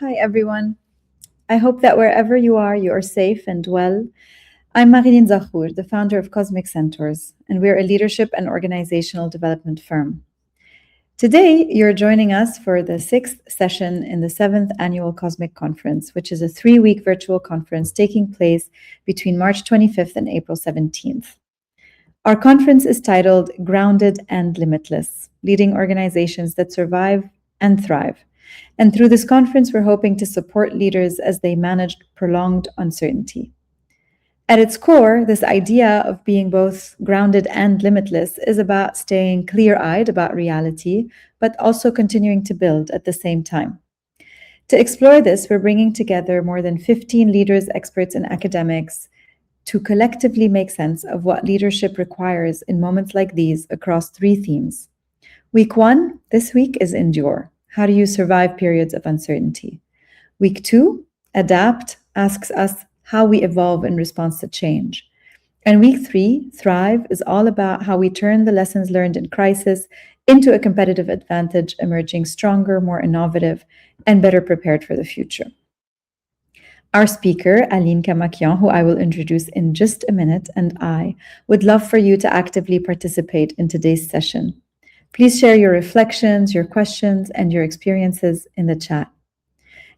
Hi, everyone. I hope that wherever you are safe and well. I'm Marilyn Zahour, the founder of Cosmic Centaurs, and we're a leadership and organizational development firm. Today, you're joining us for the 6th session in the 7th Annual Cosmic Conference, which is a 3-week virtual conference taking place between March 25th and April 17th. Our conference is titled Grounded and Limitless, Leading Organizations That Survive and Thrive. And through this conference, we're hoping to support leaders as they manage prolonged uncertainty. At its core, this idea of being both grounded and limitless is about staying clear-eyed about reality, but also continuing to build at the same time. To explore this, we're bringing together more than 15 leaders, experts, and academics to collectively make sense of what leadership requires in moments like these across 3 themes. Week 1, this week, is Endure. How do you survive periods of uncertainty? Week 2, Adapt, asks us how we evolve in response to change. And week 3, Thrive, is all about how we turn the lessons learned in crisis into a competitive advantage, emerging stronger, more innovative, and better prepared for the future. Our speaker, Aline Kamakian, who I will introduce in just a minute, and I would love for you to actively participate in today's session. Please share your reflections, your questions, and your experiences in the chat.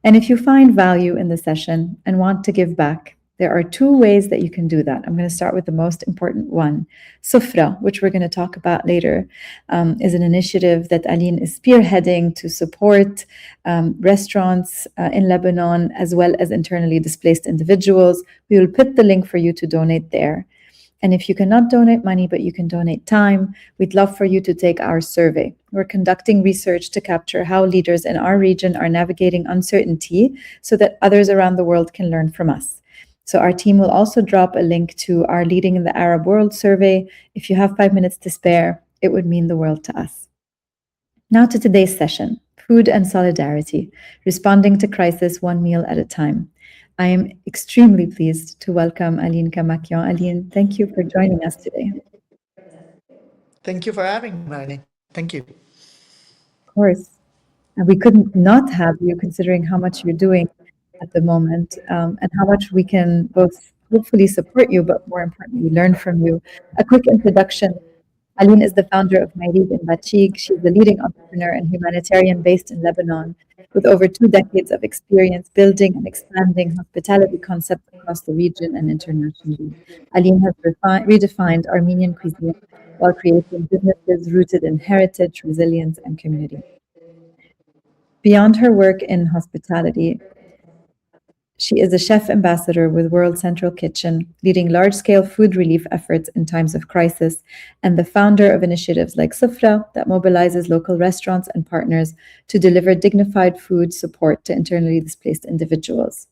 And if you find value in the session and want to give back, there are 2 ways that you can do that. I'm going to start with the most important one. Sofra, which we're going to talk about later, is an initiative that Aline is spearheading to support restaurants in Lebanon, as well as internally displaced individuals. We will put the link for you to donate there. And if you cannot donate money, but you can donate time, we'd love for you to take our survey. We're conducting research to capture how leaders in our region are navigating uncertainty so that others around the world can learn from us. So our team will also drop a link to our Leading in the Arab World survey. If you have 5 minutes to spare, it would mean the world to us. Now to today's session, Food and Solidarity, Responding to Crisis One Meal at a Time. I am extremely pleased to welcome Aline Kamakian. Aline, thank you for joining us today. Thank you for having me, Marilyn. Thank you. Of course. We couldn't not have you, considering how much you're doing at the moment, and how much we can both hopefully support you, but more importantly, learn from you. A quick introduction. Aline is the founder of Mayrig and Batchig. She's the leading entrepreneur and humanitarian based in Lebanon, with over 2 decades of experience building and expanding hospitality concepts across the region and internationally. Aline has redefined Armenian cuisine while creating businesses rooted in heritage, resilience, and community. Beyond her work in hospitality, she is a chef ambassador with World Central Kitchen, leading large-scale food relief efforts in times of crisis, and the founder of initiatives like Sofra that mobilizes local restaurants and partners to deliver dignified food support to internally displaced individuals.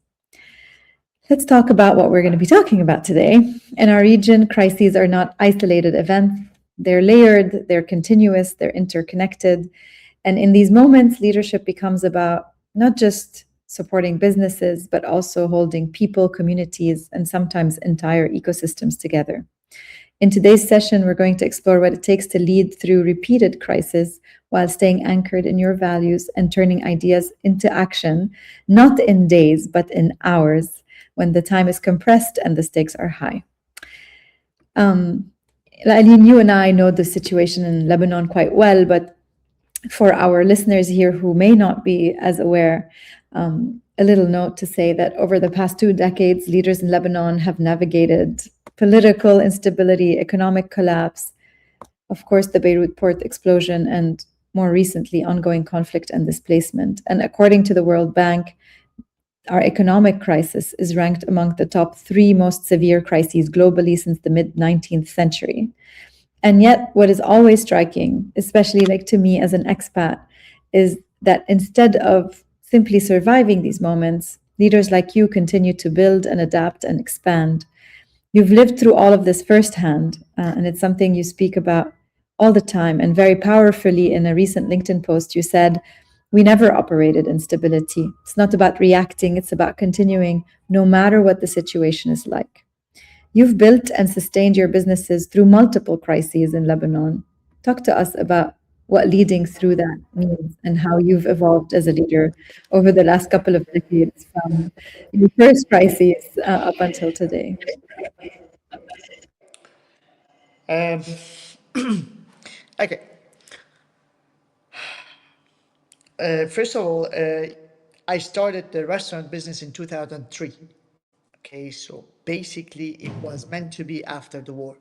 Let's talk about what we're going to be talking about today. In our region, crises are not isolated events. They're layered, they're continuous, they're interconnected. And in these moments, leadership becomes about not just supporting businesses, but also holding people, communities, and sometimes entire ecosystems together. In today's session, we're going to explore what it takes to lead through repeated crises while staying anchored in your values and turning ideas into action, not in days, but in hours, when the time is compressed and the stakes are high. Aline, you and I know the situation in Lebanon quite well, but for our listeners here who may not be as aware, a little note to say that over the past 2 decades, leaders in Lebanon have navigated political instability, economic collapse, of course, the Beirut port explosion, and more recently, ongoing conflict and displacement. And according to the World Bank, our economic crisis is ranked among the top 3 most severe crises globally since the mid-19th century. And yet, what is always striking, especially like to me as an expat, is that instead of simply surviving these moments, leaders like you continue to build and adapt and expand. You've lived through all of this firsthand, and it's something you speak about all the time. And very powerfully in a recent LinkedIn post, you said, "We never operated in stability. It's not about reacting, it's about continuing no matter what the situation is like." You've built and sustained your businesses through multiple crises in Lebanon. Talk to us about what leading through that means and how you've evolved as a leader over the last couple of decades from your first crises up until today. Um, okay. First of all, I started the restaurant business in 2003. Okay, so basically it was meant to be after the war.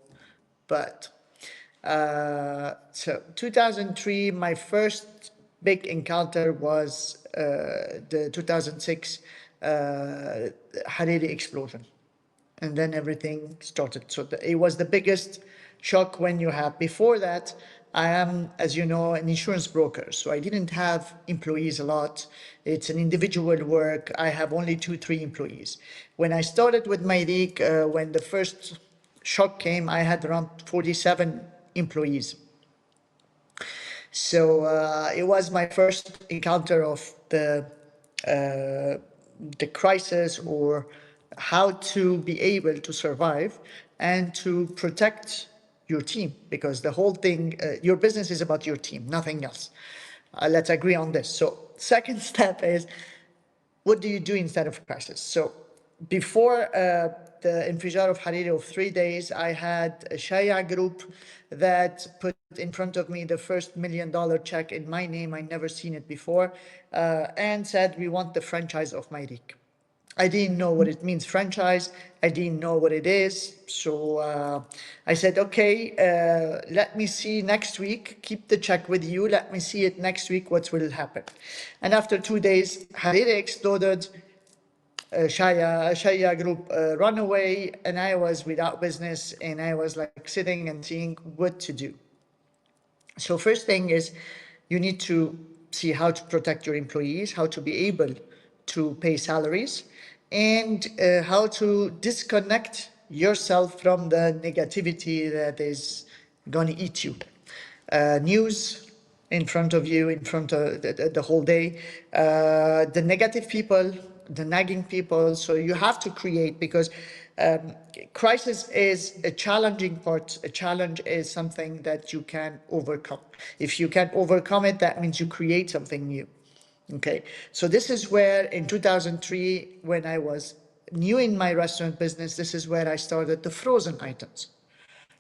But so 2003, my first big encounter was the 2006 Hariri explosion. And then everything started. So it was the biggest shock when you have. Before that, I am, as you know, an insurance broker. So I didn't have employees a lot. It's an individual work. I have only 2, 3 employees. When I started with Mayrig, when the first shock came, I had around 47 employees. So it was my first encounter of the crisis, or how to be able to survive and to protect your team, because the whole thing, your business is about your team, nothing else. Let's agree on this. So second step is, what do you do instead of crisis? So before the infijar of Hariri of 3 days, I had a Shaya group that put in front of me the first $1 million check in my name. I never seen it before, and said, we want the franchise of Mayrig. I didn't know what it means, franchise. I didn't know what it is. So I said, okay, let me see next week. Keep the check with you. Let me see it next week, what will happen. And after 2 days, Hariri exploded. Shaya group run away, and I was without business, and I was like sitting and seeing what to do. So first thing is, you need to see how to protect your employees, how to be able to pay salaries, and how to disconnect yourself from the negativity that is going to eat you. News in front of you, in front of the whole day, the negative people, the nagging people. So you have to create, because crisis is a challenging part. A challenge is something that you can overcome. If you can overcome it, that means you create something new. Okay, so this is where in 2003, when I was new in my restaurant business, this is where I started the frozen items,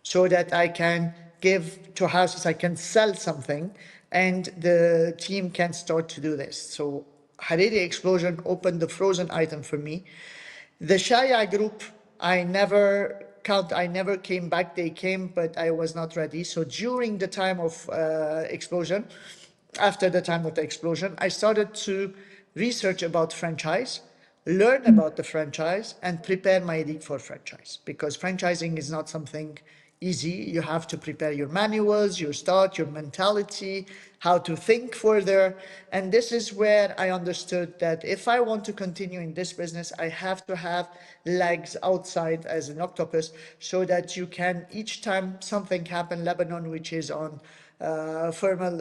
so that I can give to houses, I can sell something, and the team can start to do this. So Hariri explosion opened the frozen item for me. The Shaya group, I never came back. They came, but I was not ready. So during the time of explosion, after the time of the explosion, I started to research about franchise, learn about the franchise, and prepare my lead for franchise, because franchising is not something easy. You have to prepare your manuals, your start, your mentality, how to think further. And this is where I understood that if I want to continue in this business, I have to have legs outside as an octopus, so that you can, each time something happen, Lebanon, which is on thermal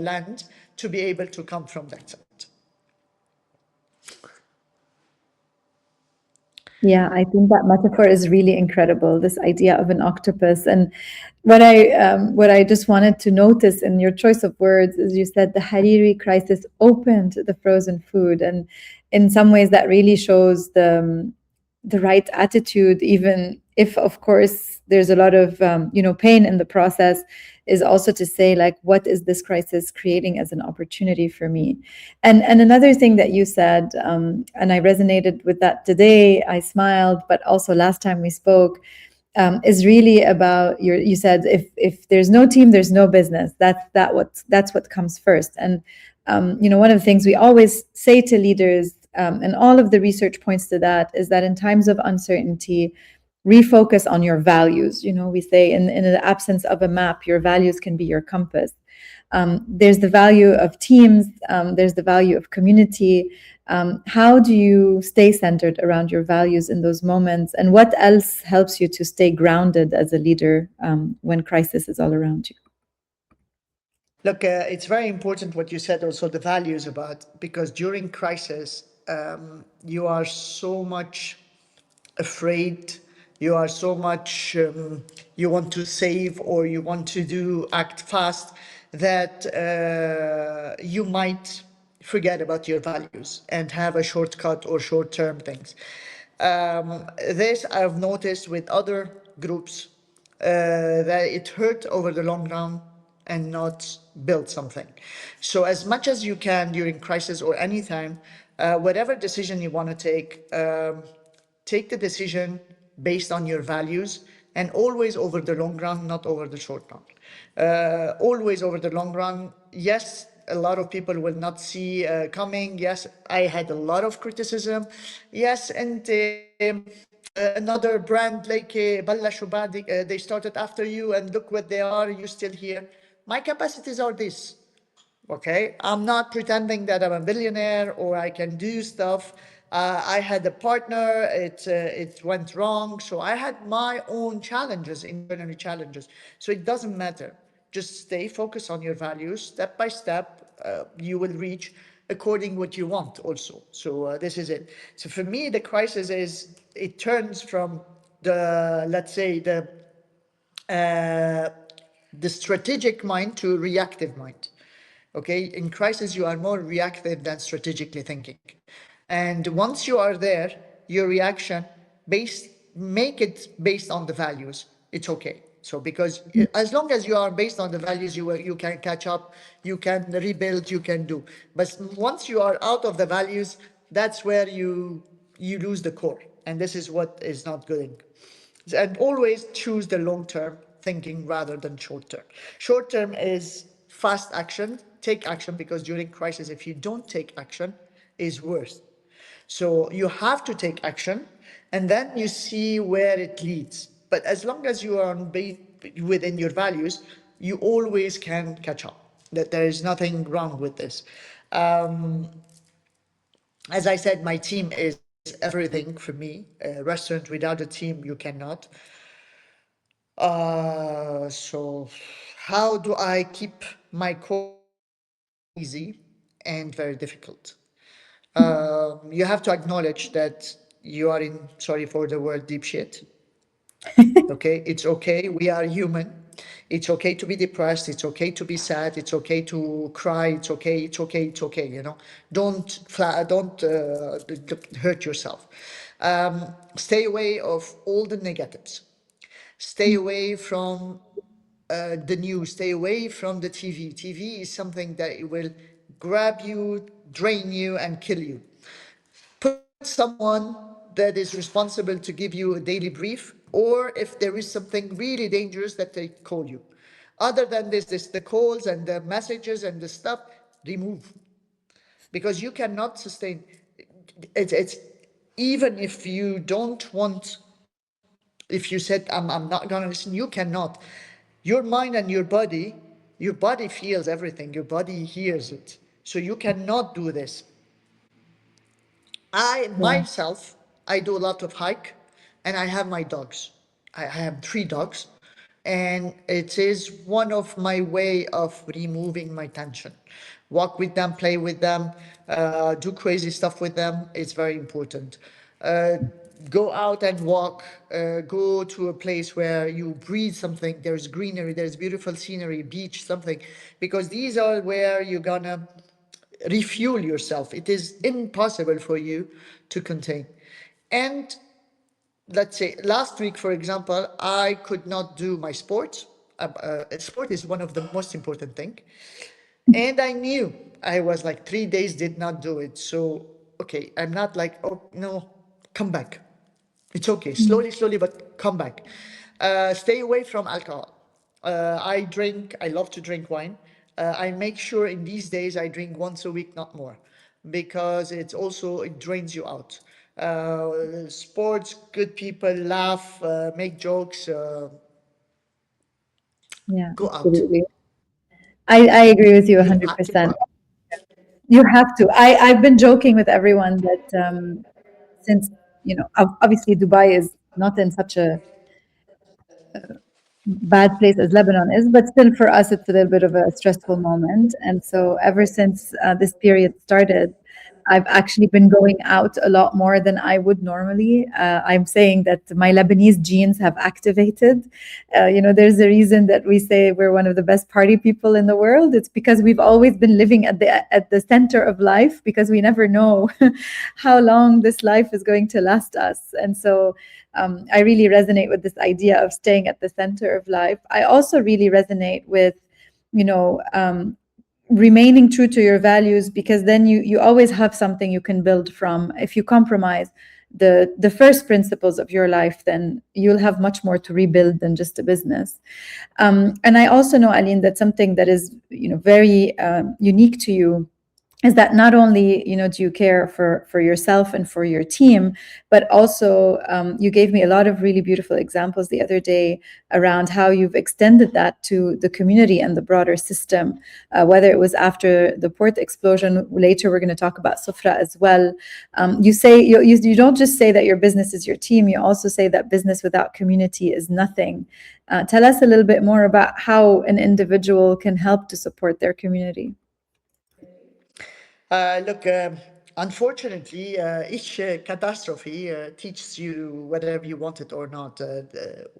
land, to be able to come from that side. Yeah, I think that metaphor is really incredible, this idea of an octopus. And what I just wanted to notice in your choice of words is you said the Hariri crisis opened the frozen food. And in some ways that really shows the right attitude, even if, of course, there's a lot of pain in the process, is also to say, like, what is this crisis creating as an opportunity for me? And another thing that you said, and I resonated with that today, I smiled, but also last time we spoke, is really about you said, if there's no team, there's no business. That's what comes first. And one of the things we always say to leaders, and all of the research points to that, is that in times of uncertainty, refocus on your values. We say in the absence of a map, your values can be your compass. There's the value of teams, there's the value of community. How do you stay centered around your values in those moments? And what else helps you to stay grounded as a leader when crisis is all around you? Look, it's very important what you said, also the values about, because during crisis, you are so much afraid, you are so much, you want to save, or you want to act fast, that you might forget about your values and have a shortcut or short-term things. This I've noticed with other groups that it hurt over the long run and not build something. So as much as you can during crisis or any time, whatever decision you want to take the decision based on your values and always over the long run, not over the short run. Always over the long run. Yes, a lot of people will not see coming. Yes, I had a lot of criticism. Yes, and another brand like بلشوا بعد, they started after you and look what they are, you still here. My capacities are this. Okay, I'm not pretending that I'm a billionaire or I can do stuff. I had a partner, it went wrong. So I had my own challenges, internally challenges. So it doesn't matter. Just stay focused on your values. Step by step, you will reach according what you want also. So this is it. So for me, the crisis is, it turns from the, let's say, uh, the strategic mind to reactive mind. Okay, in crisis, you are more reactive than strategically thinking. And once you are there, your reaction based, make it based on the values. It's okay. So because as long as you are based on the values, you can catch up, you can rebuild, you can do. But once you are out of the values, that's where you lose the core. And this is what is not good. And always choose the long term thinking rather than short term. Short term is fast action, take action, because during crisis, if you don't take action, is worse. So you have to take action and then you see where it leads. But as long as you are within your values, you always can catch up. That there is nothing wrong with this. As I said, my team is everything for me. A restaurant without a team, you cannot. So how do I keep my core easy and very difficult? You have to acknowledge that you are in, sorry for the word, deep shit. Okay, it's okay. We are human. It's okay to be depressed. It's okay to be sad. It's okay to cry. It's okay. It's okay. It's okay. You know, don't hurt yourself. Stay away of all the negatives. Stay away from the news, stay away from the TV. TV is something that it will grab you, drain you, and kill you. Put someone that is responsible to give you a daily brief, or if there is something really dangerous, that they call you. Other than this the calls and the messages and the stuff, remove, because you cannot sustain. It's even if you don't want, if you said I'm not gonna listen, you cannot. Your mind and your body feels everything, your body hears it, so you cannot do this. I Yeah. myself, I do a lot of hike, and I have my dogs. I have 3 dogs, and it is one of my way of removing my tension. Walk with them, play with them, do crazy stuff with them. It's very important. Uh, Go out and walk. Go to a place where you breathe something. There's greenery, there's beautiful scenery, beach, something, because these are where you're gonna refuel yourself. It is impossible for you to contain. And let's say last week, for example, I could not do my sports. Sport is one of the most important thing. And I knew I was like 3 days did not do it. So, okay, I'm not like, oh, no, come back. It's okay, Mm. slowly, slowly, but come back. Stay away from alcohol. I drink, I love to drink wine. I make sure in these days I drink once a week, not more, because it's also, it drains you out. Sports, good people, laugh, make jokes, Yeah, go out. absolutely. I agree with you You have to go 100%. out. You have to. I've been joking with everyone that since, obviously Dubai is not in such a bad place as Lebanon is, but still for us, it's a little bit of a stressful moment. And so ever since this period started, I've actually been going out a lot more than I would normally. I'm saying that my Lebanese genes have activated. There's a reason that we say we're one of the best party people in the world. It's because we've always been living at the center of life, because we never know how long this life is going to last us. And so I really resonate with this idea of staying at the center of life. I also really resonate with, remaining true to your values, because then you always have something you can build from. If you compromise the first principles of your life, then you'll have much more to rebuild than just a business. And I also know, Aline, that something that is very unique to you is that not only do you care for yourself and for your team, but also you gave me a lot of really beautiful examples the other day around how you've extended that to the community and the broader system, whether it was after the port explosion. Later we're going to talk about Sofra as well. You don't just say that your business is your team, you also say that business without community is nothing. Tell us a little bit more about how an individual can help to support their community. Look, unfortunately, each catastrophe teaches you whether you want it or not. The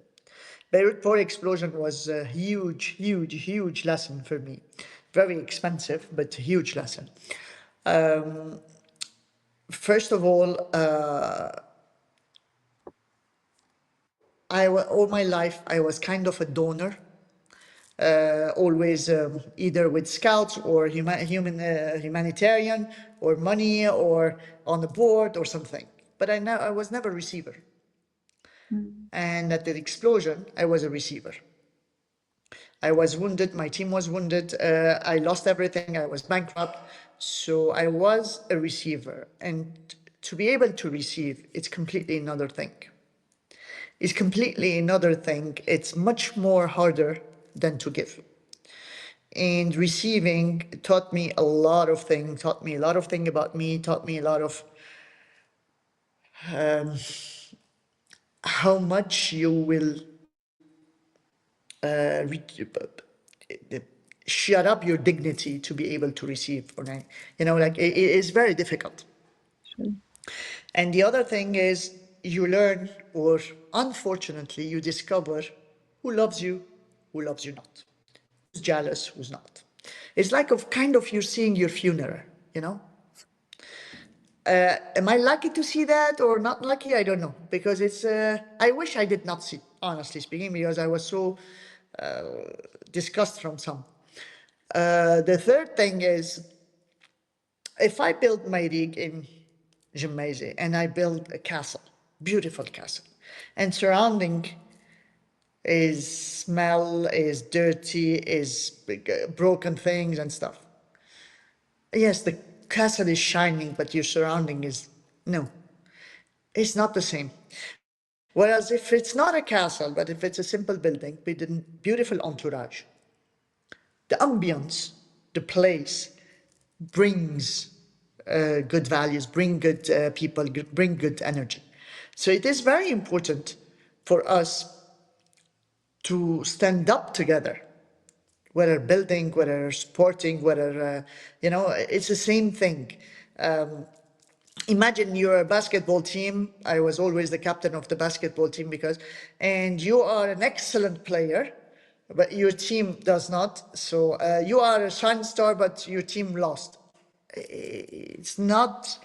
Beirut port explosion was a huge, huge, huge lesson for me. Very expensive, but a huge lesson. First of all, all my life I was kind of a donor. Always either with scouts or humanitarian or money or on the board or something. But I was never a receiver. And at the explosion, I was a receiver. I was wounded, my team was wounded, I lost everything, I was bankrupt. So I was a receiver. And to be able to receive, it's completely another thing. It's completely another thing. It's much more harder than to give. And receiving taught me a lot of things, taught me a lot of things about me, taught me a lot of how much you will shut up your dignity to be able to receive. Like it is very difficult. Sure. And the other thing is you learn, or unfortunately you discover who loves you not, who's jealous, who's not. It's like kind of you're seeing your funeral, you know? Am I lucky to see that or not lucky? I don't know, because I wish I did not see, honestly speaking, because I was so disgusted from some. The third thing is, if I build Mayrig in Jemmaise and I build a castle, beautiful castle, and surrounding is smell, is dirty, is broken things and stuff. Yes, the castle is shining, but your surrounding is no. It's not the same. Whereas if it's not a castle, but if it's a simple building with a beautiful entourage, the ambience, the place brings good values, bring good people, bring good energy. So it is very important for us to stand up together, whether building, whether sporting, whether, it's the same thing. Imagine you're a basketball team. I was always the captain of the basketball team and you are an excellent player, but your team does not. So you are a shining star, but your team lost. It's not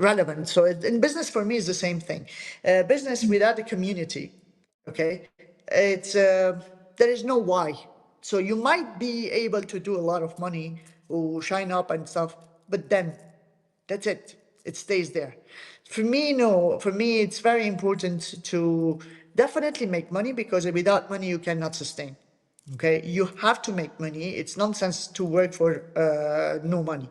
relevant. So in business, for me, is the same thing. Business without a community, okay? There is no why. So you might be able to do a lot of money or shine up and stuff, but then that's it. It stays there. For me, no. For me, it's very important to definitely make money, because without money, you cannot sustain. Okay, you have to make money. It's nonsense to work for no money.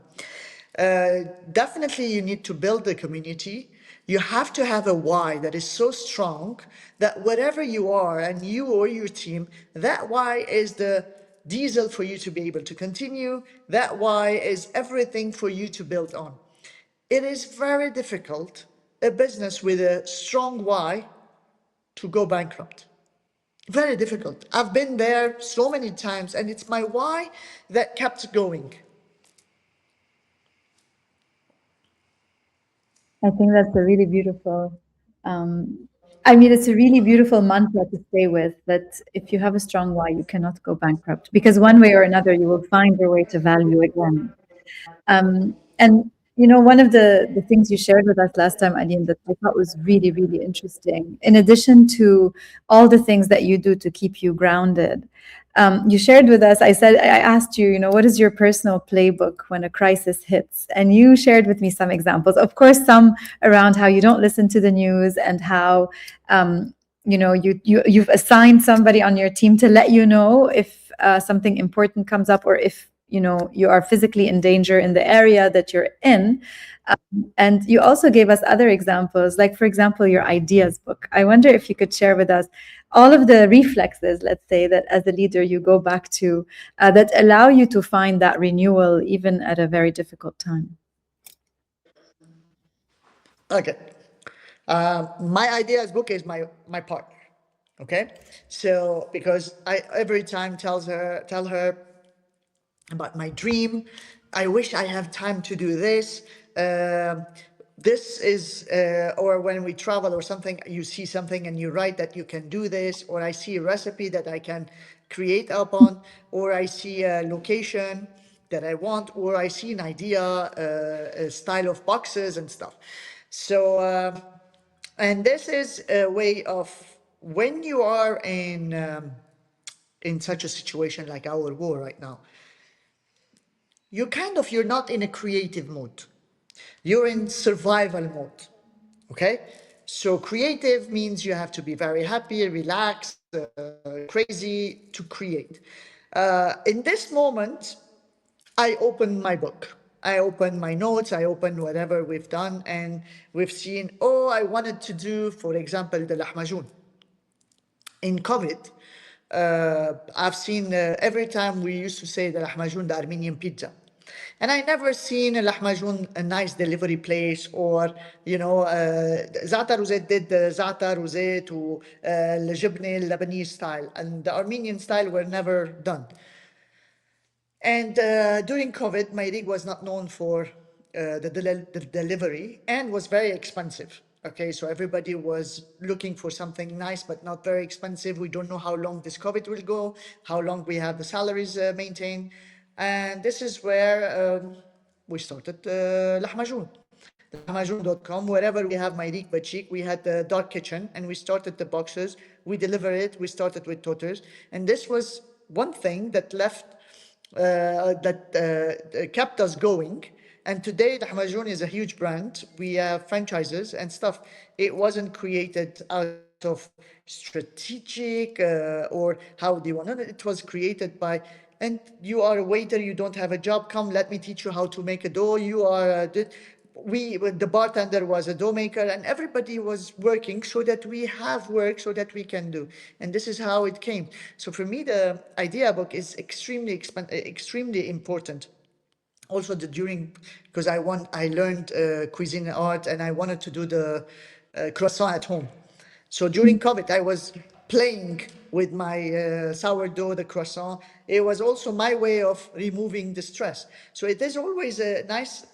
Definitely, you need to build a community. You have to have a why that is so strong that wherever you are, and you or your team, that why is the diesel for you to be able to continue. That why is everything for you to build on. It is very difficult, a business with a strong why, to go bankrupt. Very difficult. I've been there so many times, and it's my why that kept going. I think that's a really beautiful, um, I mean, it's a really beautiful mantra to stay with that if you have a strong why, you cannot go bankrupt because one way or another, you will find your way to value again. And one of the things you shared with us last time, Aline, that I thought was really, really interesting, in addition to all the things that you do to keep you grounded, you shared with us, I asked you, what is your personal playbook when a crisis hits? And you shared with me some examples, of course, some around how you don't listen to the news and how, you've assigned somebody on your team to let you know if something important comes up or if you are physically in danger in the area that you're in. And you also gave us other examples, like, for example, your ideas book. I wonder if you could share with us all of the reflexes, let's say, that as a leader you go back to that allow you to find that renewal even at a very difficult time. Okay. My ideas book is my partner. Okay. So because I every time tell her about my dream. I wish I have time to do this. This is, or when we travel or something, you see something and you write that you can do this, or I see a recipe that I can create upon, or I see a location that I want, or I see an idea, a style of boxes and stuff. So, and this is a way of when you are in such a situation like our war right now, you're not in a creative mode. You're in survival mode. Okay? So creative means you have to be very happy, relaxed, crazy to create. In this moment, I open my book. I open my notes, I open whatever we've done, and we've seen, oh, I wanted to do, for example, the lahmajun. In COVID, I've seen every time we used to say the lahmajun, the Armenian pizza. And I never seen a lahmajun, a nice delivery place, or, za'atar uzet did the za'atar uzet or الجبنة Lebanese style. And the Armenian style were never done. And during COVID, Mayrig was not known for the delivery and was very expensive. Okay, so everybody was looking for something nice but not very expensive. We don't know how long this COVID will go, how long we have the salaries maintained. And this is where we started Lahmajun. Lahmajun.com, wherever we have Mayrig Batchig, we had the dark kitchen and we started the boxes. We deliver it. We started with Toters. And this was one thing that kept us going. And today, Lahmajun is a huge brand. We have franchises and stuff. It wasn't created out of strategic or how do you want it. It was created by, and you are a waiter, you don't have a job, come, let me teach you how to make a dough. You are the bartender was a dough maker, and everybody was working so that we have work so that we can do. And this is how it came. So for me, the idea book is extremely important. Also the during, because I learned cuisine art and I wanted to do the croissant at home. So during COVID, I was playing with my sourdough, the croissant. It was also my way of removing the stress. So it is always a nice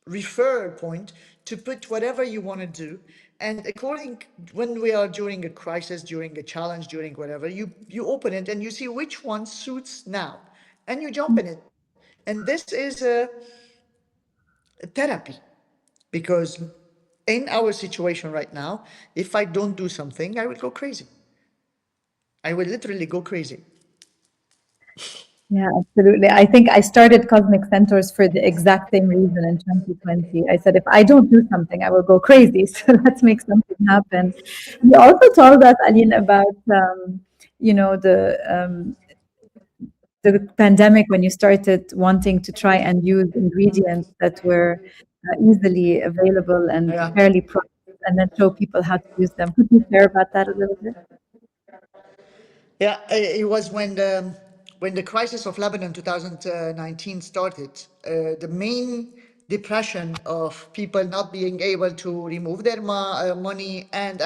refer point to put whatever you want to do. And according, when we are during a crisis, during a challenge, during whatever, you open it and you see which one suits now, and you jump in it. And this is a therapy, because in our situation right now, if I don't do something, I will go crazy. I will literally go crazy. Yeah, absolutely. I think I started Cosmic Centaurs for the exact same reason in 2020. I said, if I don't do something, I will go crazy. So let's make something happen. You also told us, Aline, about you know the um, the pandemic when you started wanting to try and use ingredients that were easily available and Yeah. fairly priced, and then show people how to use them. Could you share about that a little bit? Yeah, it was when the crisis of Lebanon 2019 started. The main depression of people not being able to remove their money and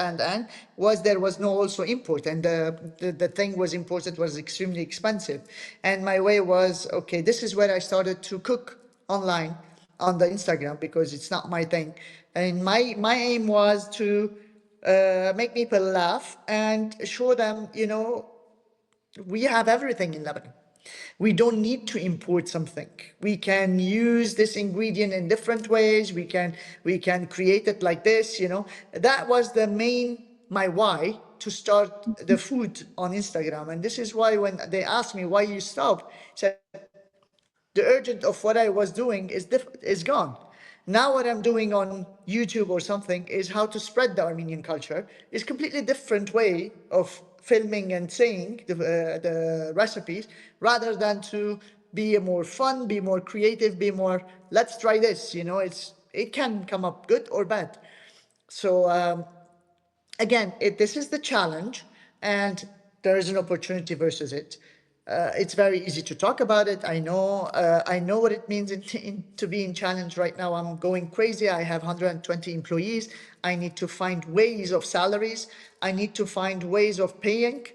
was there was no also import, and the thing was imported was extremely expensive. And my way was, okay, this is where I started to cook online on the Instagram because it's not my thing. And my aim was to make people laugh and show them, we have everything in Lebanon. We don't need to import something. We can use this ingredient in different ways. We can create it like this. That was my why to start the food on Instagram. And this is why when they asked me why you stopped, I said the urgent of what I was doing is gone. Now what I'm doing on YouTube or something is how to spread the Armenian culture. It's completely different way of filming and saying the recipes rather than to be more fun, be more creative, be more, let's try this. It can come up good or bad. So again, this is the challenge, and there is an opportunity versus it. It's very easy to talk about it. I know. I know what it means to be in challenge right now. I'm going crazy. I have 120 employees. I need to find ways of salaries. I need to find ways of paying.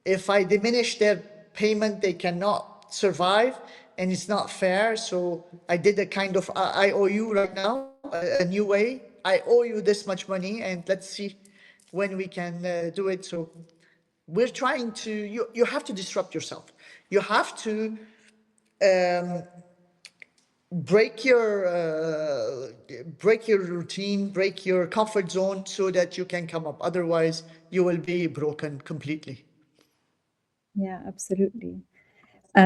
If I diminish their payment, they cannot survive, and it's not fair. So I did a kind of IOU right now, a new way. I owe you this much money, and let's see when we can do it. So we're trying to, you have to disrupt yourself. You have to break your routine, break your comfort zone so that you can come up. Otherwise, you will be broken completely. Yeah, absolutely.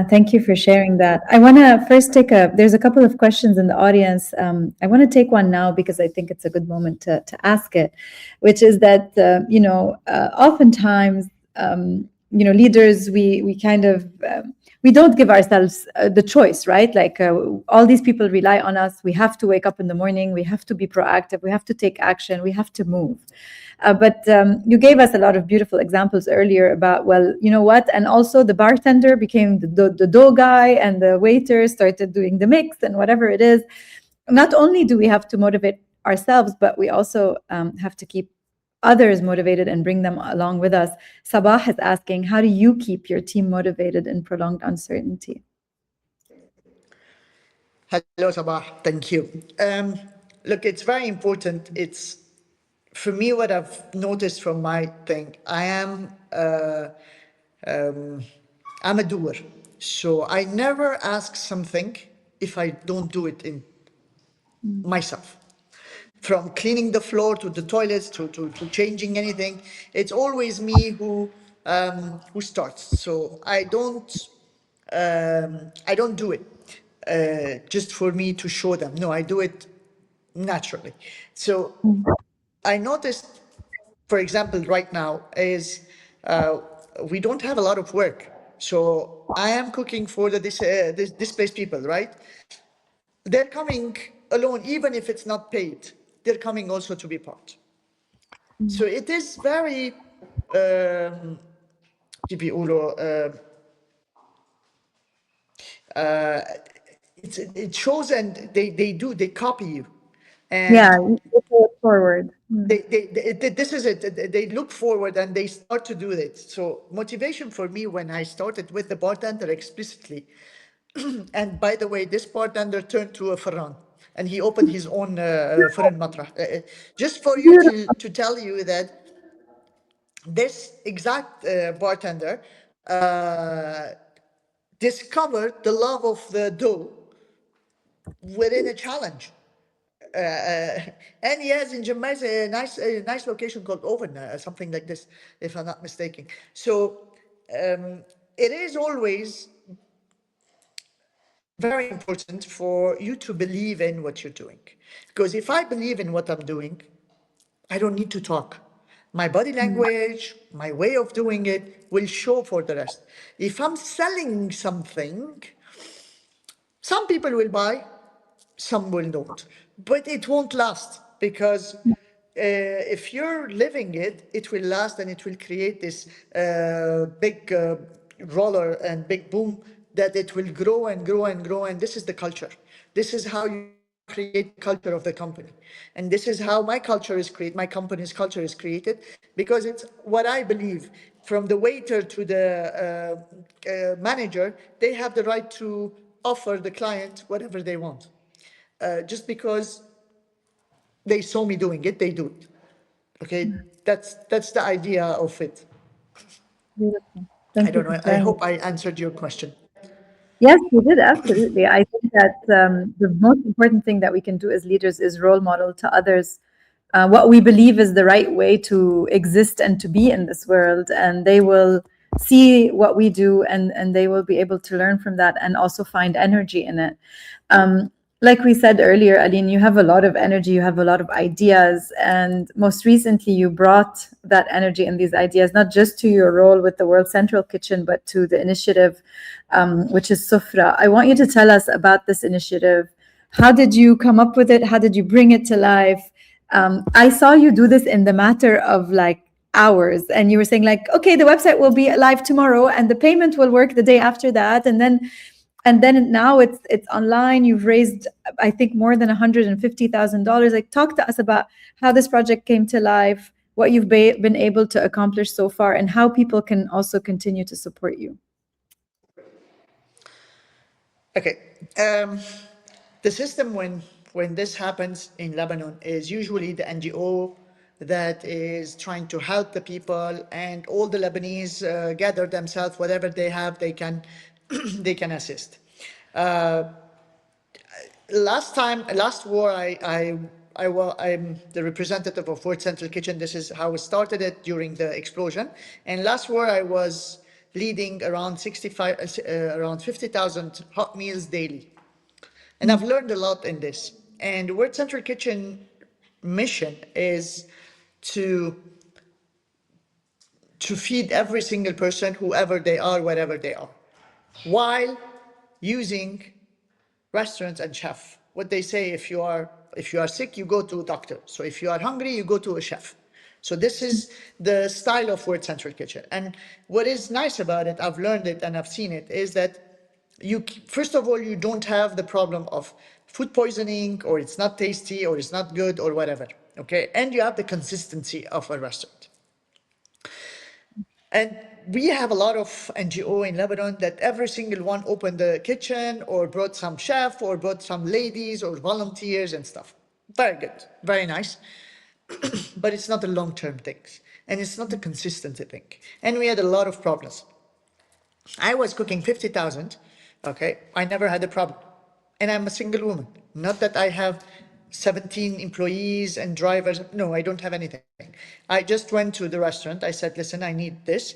Thank you for sharing that. I want to first there's a couple of questions in the audience. I want to take one now because I think it's a good moment to ask it, which is that, oftentimes, leaders, we kind of, we don't give ourselves the choice, right? Like all these people rely on us. We have to wake up in the morning. We have to be proactive. We have to take action. We have to move. But you gave us a lot of beautiful examples earlier about, well, you know what? And also the bartender became the dough guy, and the waiter started doing the mix and whatever it is. Not only do we have to motivate ourselves, but we also have to keep others motivated and bring them along with us. Sabah is asking, how do you keep your team motivated in prolonged uncertainty? Hello, Sabah. Thank you. Look, it's very important. It's, for me, what I've noticed from my thing, I'm a doer. So I never ask something if I don't do it in myself. From cleaning the floor to the toilets to changing anything, it's always me who starts. So I don't do it just for me to show them. No, I do it naturally. So I noticed, for example, right now is we don't have a lot of work. So I am cooking for this displaced people, right? They're coming alone, even if it's not paid. They're coming also to be part. So it is very, كيف بيقولوا, it shows, and they copy you, Yeah, and you pay it forward. this is it. They look forward and they start to do it. So motivation for me when I started with the bartender explicitly, and by the way, this bartender turned to a Ferran, and he opened his own Ferran Matra. Just for you to tell you that this exact bartender discovered the love of the dough within a challenge. And he has in Jamaica a nice location called Oven, something like this, if I'm not mistaken. So it is always very important for you to believe in what you're doing. Because if I believe in what I'm doing, I don't need to talk. My body language, my way of doing it will show for the rest. If I'm selling something, some people will buy, some will not. But it won't last because if you're living it, it will last and it will create this big roller and big boom that it will grow and grow and grow. And this is the culture. This is how you create the culture of the company. And this is how my culture is created, my company's culture is created, because it's what I believe. From the waiter to the manager, they have the right to offer the client whatever they want. just because they saw me doing it, they do it. Okay, that's the idea of it. Beautiful. I Thank you don't for know. I sharing. hope I answered your question. Yes, you did, absolutely. I think that the most important thing that we can do as leaders is role model to others what we believe is the right way to exist and to be in this world. And they will see what we do and they will be able to learn from that and also find energy in it. Like we said earlier, Aline, you have a lot of energy, you have a lot of ideas, and most recently you brought that energy and these ideas not just to your role with the World Central Kitchen, but to the initiative, which is Sofra. I want you to tell us about this initiative. How did you come up with it? How did you bring it to life? I saw you do this in the matter of like hours, and you were saying like, okay, the website will be live tomorrow and the payment will work the day after that, and then now it's online. You've raised, I think, more than $150,000. Like, talk to us about how this project came to life, what you've been able to accomplish so far, and how people can also continue to support you. Okay. The system when this happens in Lebanon is usually the NGO that is trying to help the people, and all the Lebanese gather themselves, whatever they have, they can they can assist. Last war, I'm the representative of World Central Kitchen. This is how we started it during the explosion. And last war, I was leading around 50,000 hot meals daily. And I've learned a lot in this. And World Central Kitchen mission is to feed every single person, whoever they are, wherever they are, while using restaurants and chef. What they say, if you are sick, you go to a doctor. So if you are hungry, you go to a chef. So this is the style of World Central Kitchen. And what is nice about it, I've learned it and I've seen it, is that you, first of all, you don't have the problem of food poisoning, or it's not tasty, or it's not good, or whatever. Okay, and you have the consistency of a restaurant. And we have a lot of NGO in Lebanon that every single one opened the kitchen or brought some chef or brought some ladies or volunteers and stuff. Very good, very nice. But it's not a long-term thing. And it's not a consistent thing. And we had a lot of problems. I was cooking 50,000, okay? I never had a problem. And I'm a single woman. Not that I have 17 employees and drivers. No, I don't have anything. I just went to the restaurant. I said, listen, I need this.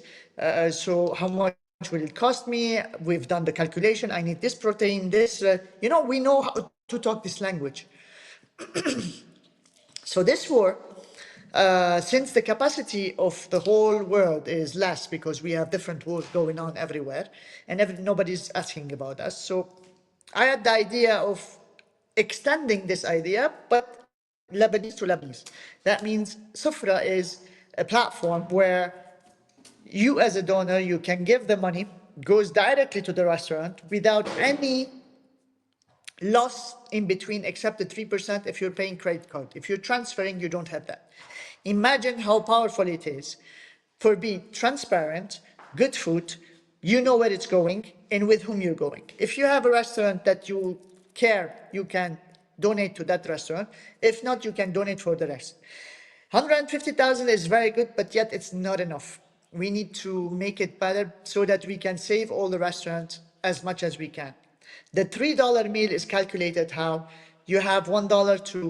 So how much will it cost me? We've done the calculation. I need this protein, this. We know how to talk this language. So this war, since the capacity of the whole world is less because we have different wars going on everywhere and nobody's asking about us. So I had the idea of extending this idea, but Lebanese to Lebanese. That means Sofra is a platform where you as a donor, you can give the money, goes directly to the restaurant without any loss in between except the 3% if you're paying credit card. If you're transferring, you don't have that. Imagine how powerful it is for being transparent, good food, you know where it's going and with whom you're going. If you have a restaurant that you care, you can donate to that restaurant. If not, you can donate for the rest. 150,000 is very good, but yet it's not enough. We need to make it better so that we can save all the restaurants as much as we can. The $3 meal is calculated how you have $1 to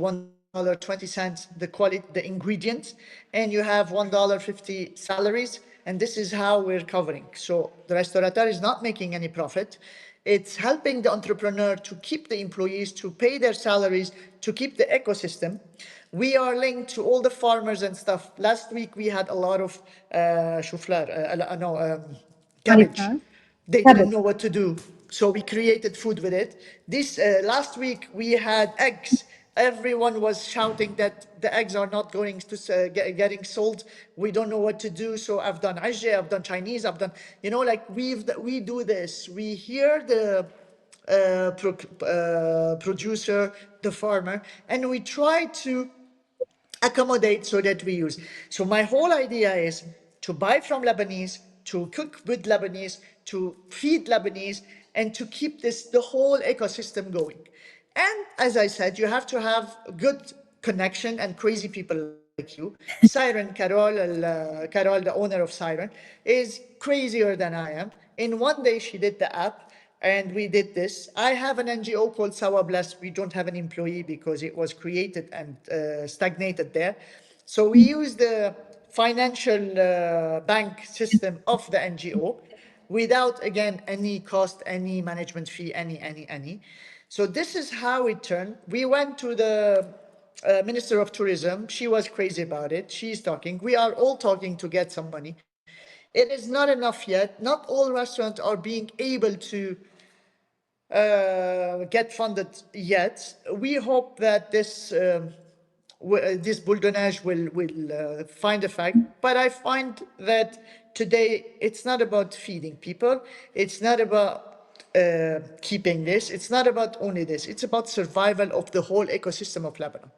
$1.20 the quality, the ingredients, and you have $1.50 salaries, and this is how we're covering. So the restaurateur is not making any profit. It's helping the entrepreneur to keep the employees, to pay their salaries, to keep the ecosystem. We are linked to all the farmers and stuff. Last week we had a lot of cabbage. They didn't know what to do, so we created food with it. This last week we had eggs. Everyone was shouting that the eggs are not going to getting sold. We don't know what to do. So I've done ajje, I've done Chinese, I've done, like we do this. We hear the producer, the farmer, and we try to accommodate so that we use. So my whole idea is to buy from Lebanese, to cook with Lebanese, to feed Lebanese, and to keep the whole ecosystem going. And as I said, you have to have good connection and crazy people like you. Siren, Carol, the owner of Siren, is crazier than I am. In one day, she did the app and we did this. I have an NGO called Sawa Bless. We don't have an employee because it was created and stagnated there. So we use the financial bank system of the NGO without, again, any cost, any management fee, any. So this is how it turned. We went to the Minister of Tourism. She was crazy about it. She's talking. We are all talking to get some money. It is not enough yet. Not all restaurants are being able to get funded yet. We hope that this boulonnage will find a fact. But I find that today it's not about feeding people. It's not about keeping this. It's not about only this. It's about survival of the whole ecosystem of Lebanon.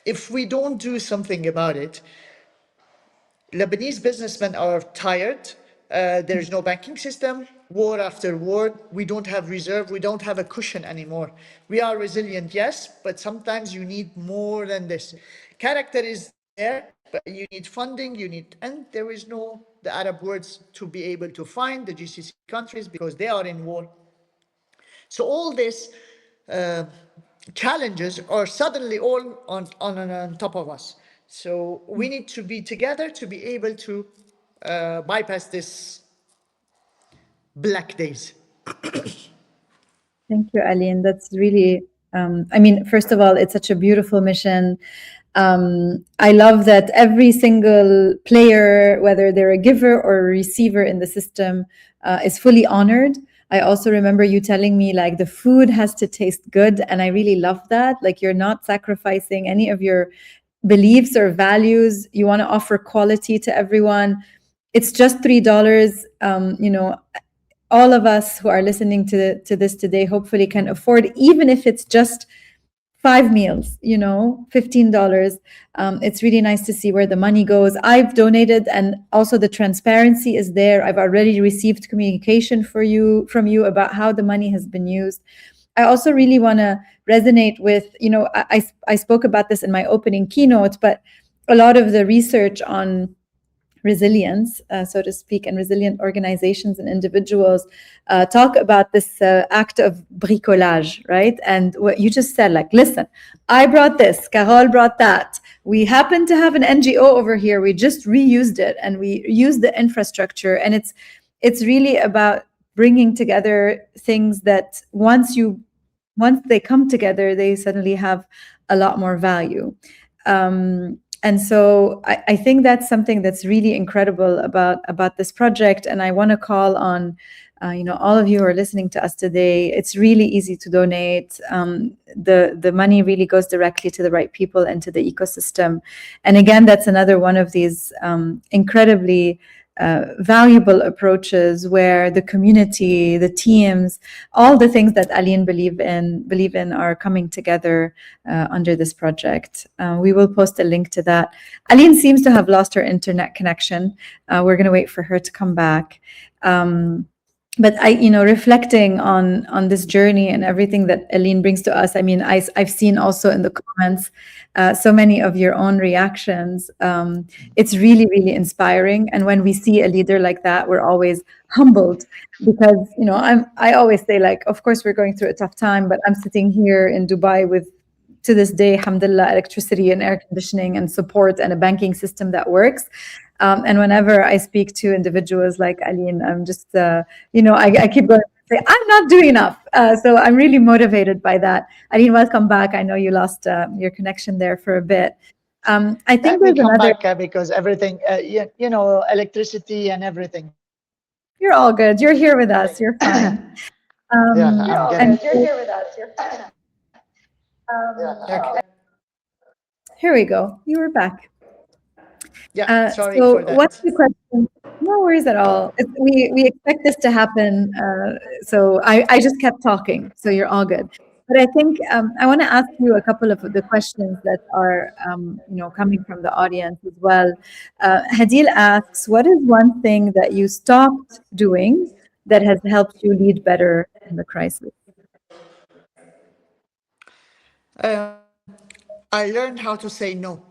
If we don't do something about it, Lebanese businessmen are tired. There's no banking system. War after war, we don't have reserve. We don't have a cushion anymore. We are resilient, yes, but sometimes you need more than this. Character is there, but you need funding. And there is no the Arab words to be able to find the GCC countries because they are in war. So all these challenges are suddenly all on top of us. So we need to be together to be able to bypass this black days. Thank you, Aline. That's really, I mean, first of all, it's such a beautiful mission. I love that every single player, whether they're a giver or a receiver in the system, is fully honored. I also remember you telling me like the food has to taste good. And I really love that. Like you're not sacrificing any of your beliefs or values. You want to offer quality to everyone. It's just $3. You know, all of us who are listening to this today hopefully can afford, even if it's just 5 meals, you know, $15. It's really nice to see where the money goes. I've donated, and also the transparency is there. I've already received communication from you about how the money has been used. I also really want to resonate with, you know, I spoke about this in my opening keynote, but a lot of the research on resilience, so to speak, and resilient organizations and individuals talk about this act of bricolage, right? And what you just said, like, listen, I brought this, Carol brought that. We happen to have an NGO over here. We just reused it and we used the infrastructure. And it's really about bringing together things that once they come together, they suddenly have a lot more value. And so I think that's something that's really incredible about this project. And I want to call on, all of you who are listening to us today. It's really easy to donate. The money really goes directly to the right people and to the ecosystem. And again, that's another one of these incredibly valuable approaches where the community, the teams, all the things that Aline believe in are coming together under this project. We will post a link to that. Aline seems to have lost her internet connection. We're going to wait for her to come back. But reflecting on this journey and everything that Aline brings to us, I mean, I've seen also in the comments so many of your own reactions. It's really, really inspiring. And when we see a leader like that, we're always humbled because, I always say, like, of course, we're going through a tough time, but I'm sitting here in Dubai with, to this day, alhamdulillah, electricity and air conditioning and support and a banking system that works. And whenever I speak to individuals like Aline, I'm just, I keep going to say, I'm not doing enough. So I'm really motivated by that. Aline, welcome back. I know you lost your connection there for a bit. I think Let me there's come another... back because everything, electricity and everything. You're all good. You're here with us. You're fine. Yeah, I'm getting. You're here with us. You're fine. Okay. Here we go. You were back. Yeah, sorry So for that. what's the question? No worries at all. We expect this to happen. So I just kept talking. So you're all good. But I think I want to ask you a couple of the questions that are, coming from the audience as well. Hadil asks, what is one thing that you stopped doing that has helped you lead better in the crisis? I learned how to say no.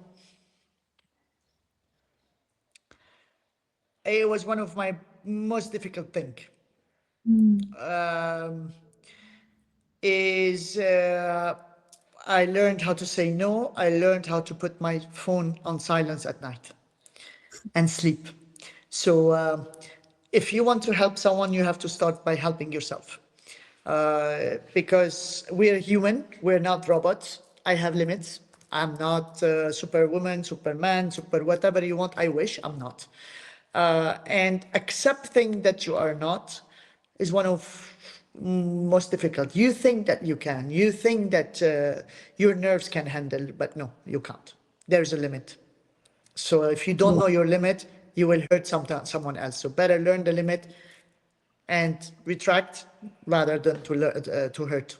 It was one of my most difficult thing. Is I learned how to say no. I learned how to put my phone on silence at night and sleep. So if you want to help someone, you have to start by helping yourself. Because we're human, we're not robots. I have limits. I'm not superwoman, superman, super whatever you want. I wish I'm not. And accepting that you are not is one of most difficult. You think that you can. You think that your nerves can handle, but no, you can't. There's a limit. So if you don't know your limit, you will hurt someone else. So better learn the limit and retract rather than to hurt.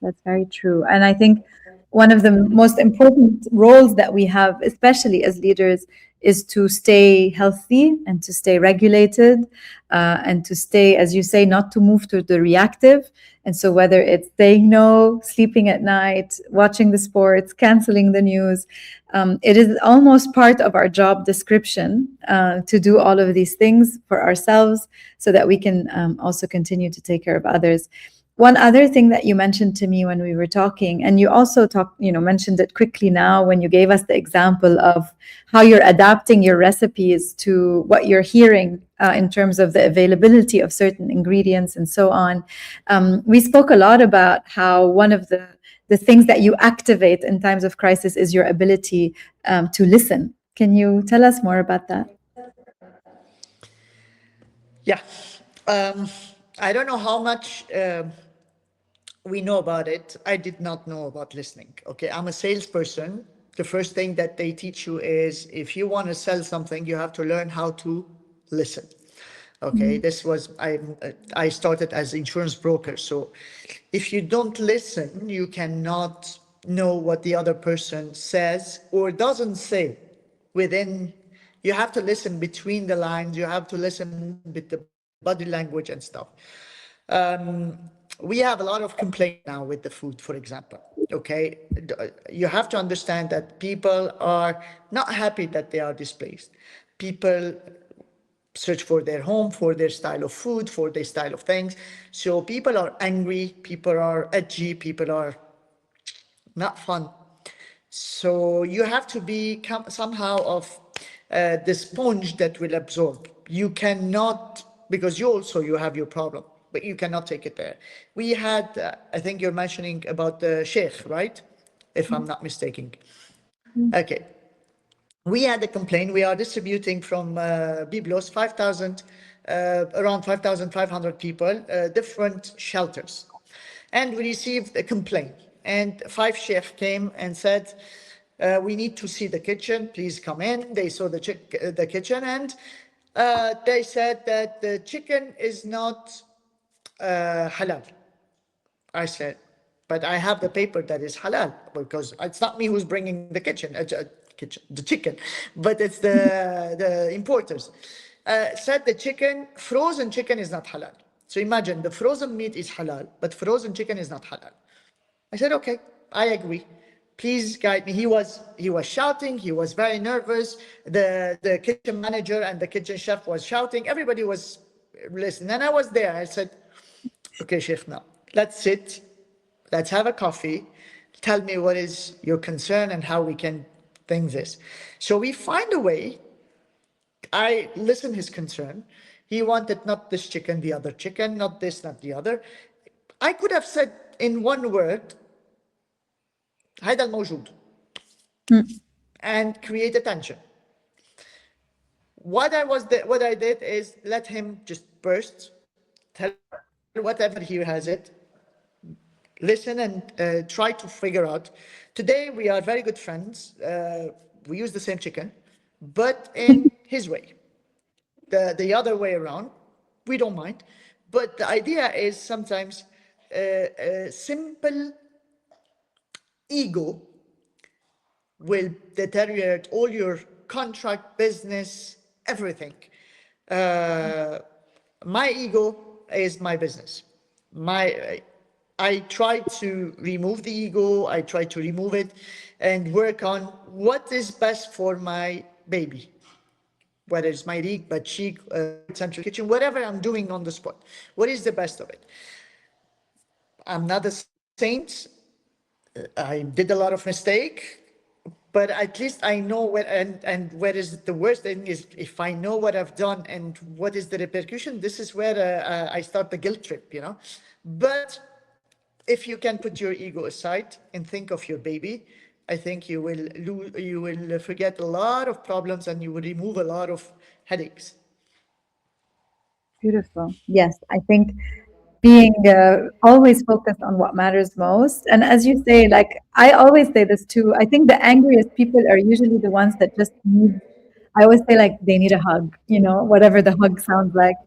That's very true. And I think one of the most important roles that we have, especially as leaders, is to stay healthy and to stay regulated and to stay, as you say, not to move to the reactive. And so, whether it's saying no, sleeping at night, watching the sports, canceling the news, it is almost part of our job description to do all of these things for ourselves so that we can also continue to take care of others. One other thing that you mentioned to me when we were talking, and you also mentioned it quickly now when you gave us the example of how you're adapting your recipes to what you're hearing in terms of the availability of certain ingredients and so on. We spoke a lot about how one of the things that you activate in times of crisis is your ability to listen. Can you tell us more about that? Yeah. I don't know how much we know about it. I did not know about listening. Okay, I'm a salesperson. The first thing that they teach you is if you want to sell something, you have to learn how to listen. Okay, this was I started as insurance broker. So if you don't listen, you cannot know what the other person says or doesn't say within. You have to listen between the lines. You have to listen with the body language and stuff. We have a lot of complaint now with the food, for example. Okay, you have to understand that people are not happy that they are displaced. People search for their home, for their style of food, for their style of things. So people are angry, people are edgy, people are not fun. So you have to be somehow of the sponge that will absorb. You cannot, because you have your problem, but you cannot take it there. We had, I think you're mentioning about the sheikh, right? If I'm not mistaken. Okay. We had a complaint. We are distributing from Biblos 5,000, around 5,500 people, different shelters. And we received a complaint. And 5 chefs came and said, we need to see the kitchen. Please come in. They saw the kitchen and they said that the chicken is not halal. I said, but I have the paper that is halal because it's not me who's bringing the the chicken, but it's the importers. Said the frozen chicken is not halal. So imagine the frozen meat is halal, but frozen chicken is not halal. I said, okay, I agree. Please guide me. He was shouting. He was very nervous. The kitchen manager and the kitchen chef was shouting. Everybody was listening, and I was there. I said, okay, chef, now let's sit. Let's have a coffee. Tell me what is your concern and how we can think this. So we find a way. I listened his concern. He wanted not this chicken, the other chicken, not this, not the other. I could have said in one word, هذا الموجود, and create attention. What I did is let him just burst, tell whatever he has it, listen and try to figure out. Today we are very good friends. We use the same chicken, but in his way. The other way around, we don't mind. But the idea is sometimes a simple ego will deteriorate all your contract, business, everything. My ego is my business. I try to remove the ego, I try to remove it and work on what is best for my baby, whether it's Mayrig, Batchig, Central Kitchen, whatever I'm doing on the spot. What is the best of it? I'm not a saint. I did a lot of mistake, but at least I know what, and where is the worst thing is if I know what I've done and what is the repercussion, this is where I start the guilt trip, you know. But if you can put your ego aside and think of your baby, I think you will forget a lot of problems and you will remove a lot of headaches. Beautiful. Yes, I think being always focused on what matters most. And as you say, like I always say this too, I think the angriest people are usually the ones that just need, I always say like they need a hug, you know, whatever the hug sounds like.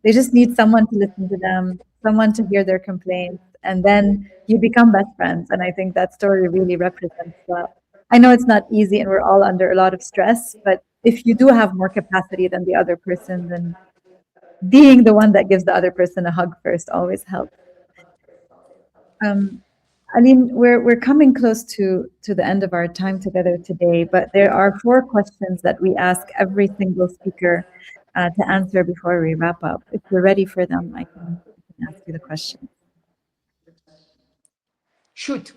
They just need someone to listen to them, someone to hear their complaints, and then you become best friends. And I think that story really represents that. I know it's not easy and we're all under a lot of stress, but if you do have more capacity than the other person, then being the one that gives the other person a hug first always helps. Um, Aline, we're coming close to the end of our time together today, but there are four questions that we ask every single speaker to answer before we wrap up. If you're ready for them, I can ask you the question. Shoot.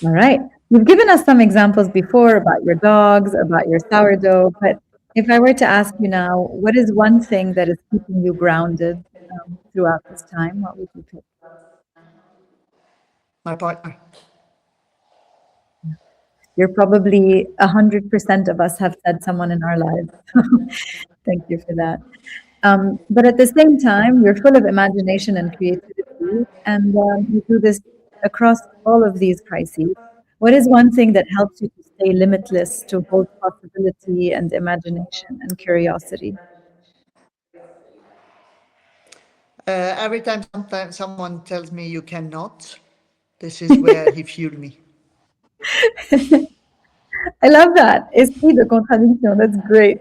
All right. You've given us some examples before about your dogs, about your sourdough, but if I were to ask you now, what is one thing that is keeping you grounded throughout this time? What would you pick? My partner. You're probably 100% of us have said someone in our lives. Thank you for that. But at the same time, you're full of imagination and creativity, and you do this across all of these crises. What is one thing that helps you to stay limitless, to hold possibility and imagination and curiosity? Every time sometimes someone tells me you cannot, this is where he fueled me. I love that. Esprit de contradiction. That's great.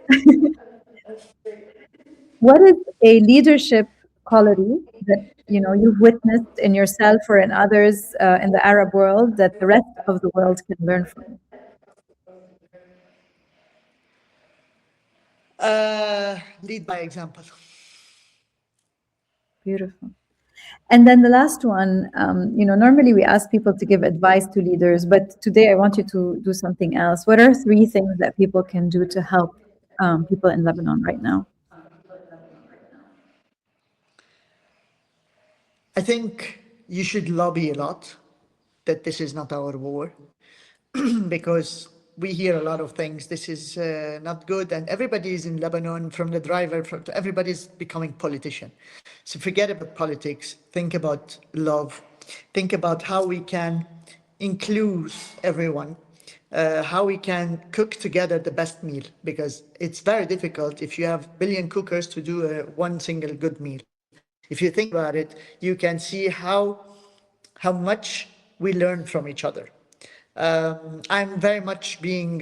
What is a leadership quality that you've witnessed in yourself or in others in the Arab world that the rest of the world can learn from? Lead by example. Beautiful. And then the last one, normally we ask people to give advice to leaders, but today I want you to do something else. What are three things that people can do to help people in Lebanon right now? I think you should lobby a lot that this is not our war because we hear a lot of things. This is not good, and everybody is in Lebanon, from the driver, everybody's becoming politician. So forget about politics. Think about love. Think about how we can include everyone. How we can cook together the best meal, because it's very difficult if you have billion cookers to do one single good meal. If you think about it, you can see how much we learn from each other. I'm very much being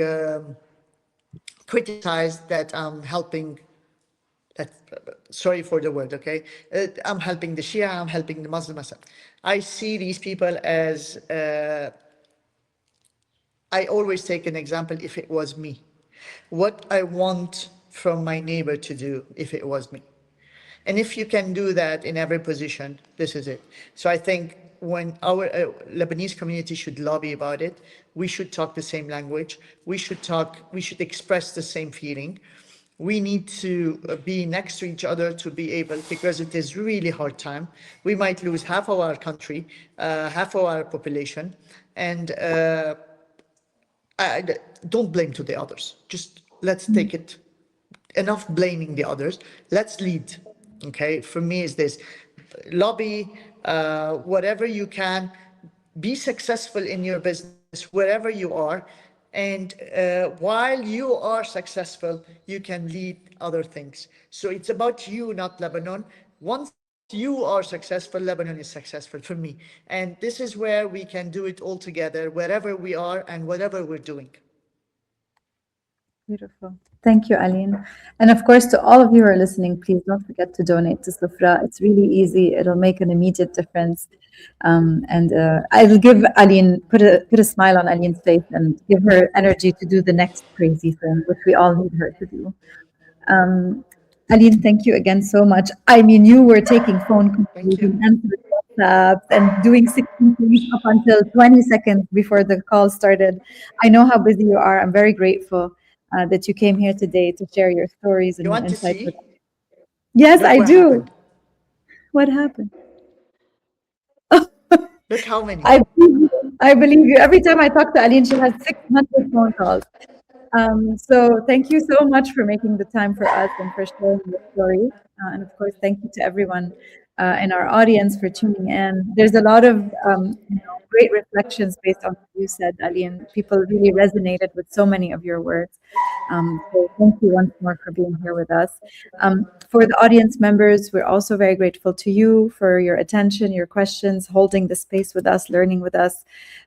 criticized that I'm helping. That, sorry for the word, okay? I'm helping the Shia, I'm helping the Muslim. I see these people as. I always take an example if it was me. What I want from my neighbor to do if it was me. And if you can do that in every position, this is it. So I think when our Lebanese community should lobby about it, we should talk the same language. We should express the same feeling. We need to be next to each other to be able, because it is really hard time. We might lose half of our country, half of our population, and I, don't blame to the others. Just let's take it. Enough blaming the others. Let's lead. Okay. For me, is this lobby, whatever you can, be successful in your business wherever you are, and while you are successful, you can lead other things. So it's about you, not Lebanon. Once you are successful, Lebanon is successful for me. And this is where we can do it all together, wherever we are and whatever we're doing. Beautiful. Thank you, Aline. And of course, to all of you who are listening, please don't forget to donate to Sofra. It's really easy. It'll make an immediate difference. And I will give Aline, put a smile on Aline's face and give her energy to do the next crazy thing, which we all need her to do. Aline, thank you again so much. I mean, you were taking phone calls Thank and you. answering WhatsApp and doing 16 things up until 20 seconds before the call started. I know how busy you are. I'm very grateful that you came here today to share your stories and You your want to insights with us. see? Yes, I Look what do. happened. What happened? Look how many. I believe you. I believe you. Every time I talk to Aline, she has 600 phone calls. So thank you so much for making the time for us and for sharing your story. And of course, thank you to everyone in our audience for tuning in. There's a lot of great reflections based on what you said, Ali, and people really resonated with so many of your words. So thank you once more for being here with us. For the audience members, we're also very grateful to you for your attention, your questions, holding the space with us, learning with us.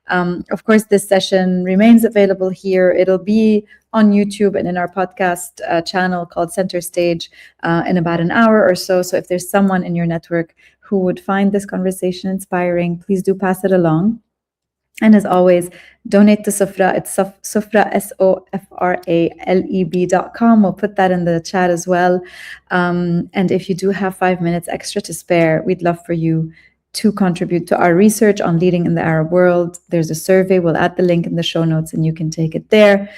Of course, this session remains available here. It'll be on YouTube and in our podcast channel called Center Stage in about an hour or so. So if there's someone in your network who would find this conversation inspiring, please do pass it along. And as always, donate to Sofra. It's Sofra, SOFRALEB.com. We'll put that in the chat as well. And if you do have 5 minutes extra to spare, we'd love for you to contribute to our research on leading in the Arab world. There's a survey. We'll add the link in the show notes and you can take it there.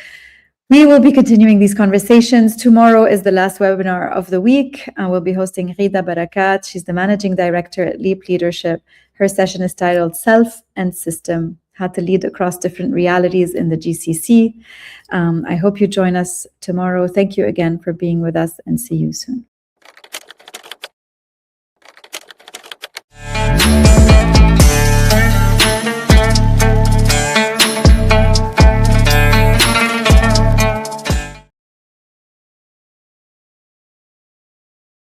We will be continuing these conversations. Tomorrow is the last webinar of the week. We'll be hosting Rida Barakat. She's the managing director at Leap Leadership. Her session is titled Self and System, How to Lead Across Different Realities in the GCC. I hope you join us tomorrow. Thank you again for being with us and see you soon.